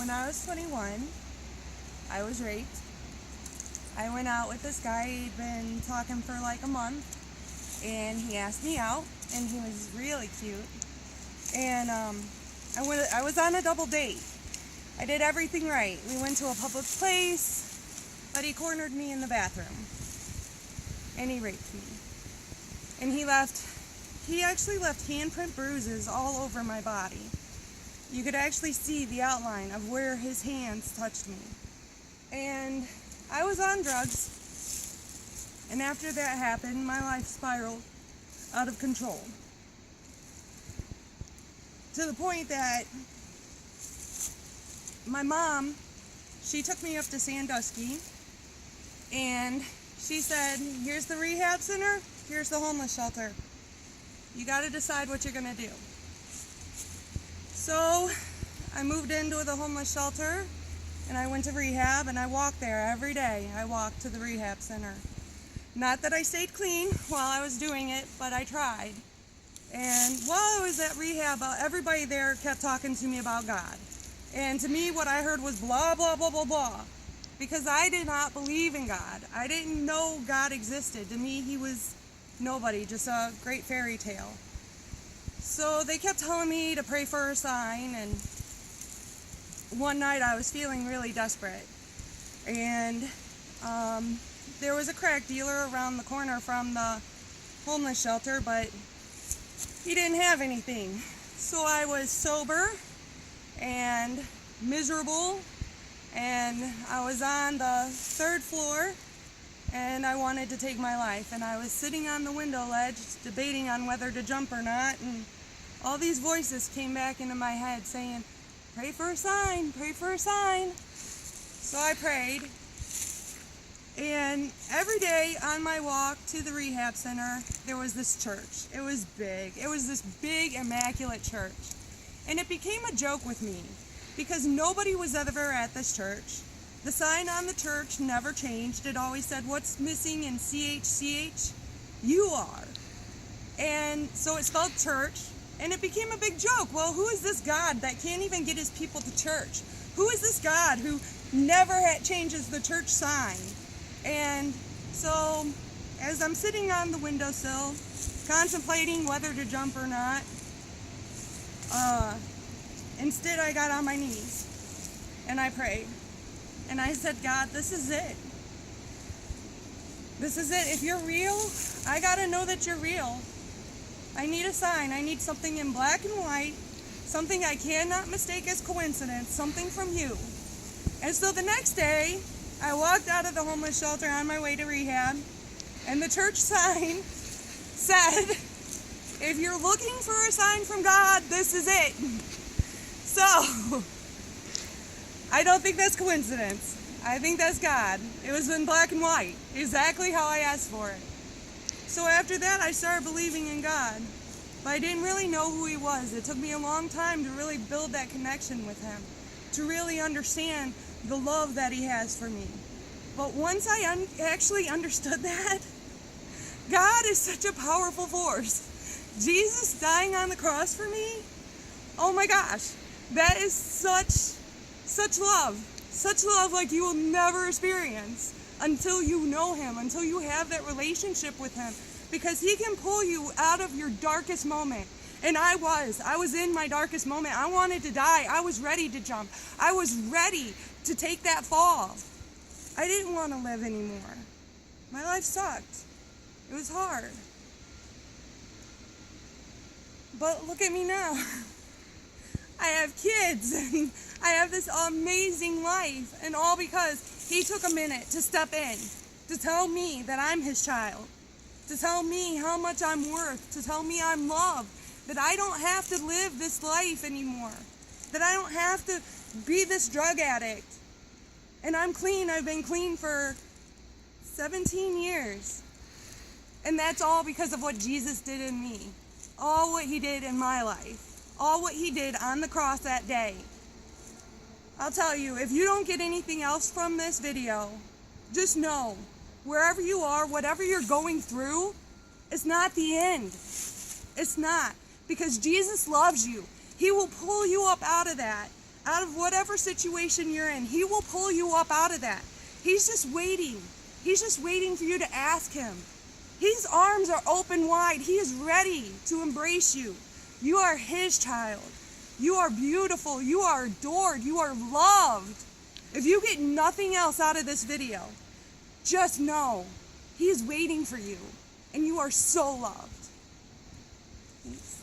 When I was 21, I was raped. I went out with this guy. He'd been talking for like a month, and he asked me out, and he was really cute. And I was on a double date. I did everything right. We went to a public place, but he cornered me in the bathroom, and he raped me. And he actually left handprint bruises all over my body. You could actually see the outline of where his hands touched me. And I was on drugs, and after that happened, my life spiraled out of control. To the point that my mom, she took me up to Sandusky, and she said, here's the rehab center, here's the homeless shelter. You got to decide what you're going to do. So I moved into the homeless shelter, and I went to rehab, and I walked there every day. I walked to the rehab center. Not that I stayed clean while I was doing it, but I tried. And while I was at rehab, everybody there kept talking to me about God. And to me, what I heard was blah, blah, blah, blah, blah. Because I did not believe in God. I didn't know God existed. To me, he was nobody, just a great fairy tale. So they kept telling me to pray for a sign, and one night I was feeling really desperate. And there was a crack dealer around the corner from the homeless shelter, but he didn't have anything. So I was sober and miserable, and I was on the third floor, and I wanted to take my life. And I was sitting on the window ledge debating on whether to jump or not, and all these voices came back into my head saying, pray for a sign, pray for a sign. So I prayed, and every day on my walk to the rehab center, there was this church. It was big. It was this big, immaculate church. And it became a joke with me because nobody was ever at this church. The sign on the church never changed. It always said, what's missing in CHCH? You are. And so it spelled church, and it became a big joke. Well, who is this God that can't even get his people to church? Who is this God who never changes the church sign? And so as I'm sitting on the windowsill, contemplating whether to jump or not, instead I got on my knees and I prayed. And I said, God, this is it. This is it. If you're real, I gotta know that you're real. I need a sign. I need something in black and white, something I cannot mistake as coincidence, something from you. And so the next day, I walked out of the homeless shelter on my way to rehab, and the church sign said, if you're looking for a sign from God, this is it. So, I don't think that's coincidence. I think that's God. It was in black and white, exactly how I asked for it. So after that, I started believing in God, but I didn't really know who he was. It took me a long time to really build that connection with him, to really understand the love that he has for me. But once I actually understood that, God is such a powerful force. Jesus dying on the cross for me, oh my gosh, that is such love like you will never experience until you know him, until you have that relationship with him, because he can pull you out of your darkest moment. And I was in my darkest moment. I wanted to die. I was ready to jump. I was ready to take that fall. I didn't want to live anymore. My life sucked. It was hard. But look at me now. I have kids, and I have this amazing life, and all because he took a minute to step in, to tell me that I'm his child, to tell me how much I'm worth, to tell me I'm loved, that I don't have to live this life anymore, that I don't have to be this drug addict. And I'm clean. I've been clean for 17 years. And that's all because of what Jesus did in me. All what he did in my life. All what he did on the cross that day. I'll tell you, if you don't get anything else from this video, just know, wherever you are, whatever you're going through, it's not the end. It's not. Because Jesus loves you. He will pull you up out of that. out of whatever situation you're in. He will pull you up out of that. He's just waiting. He's just waiting for you to ask him. His arms are open wide. He is ready to embrace you. You are his child. You are beautiful. You are adored. You are loved. If you get nothing else out of this video, just know he is waiting for you, and you are so loved. Thanks.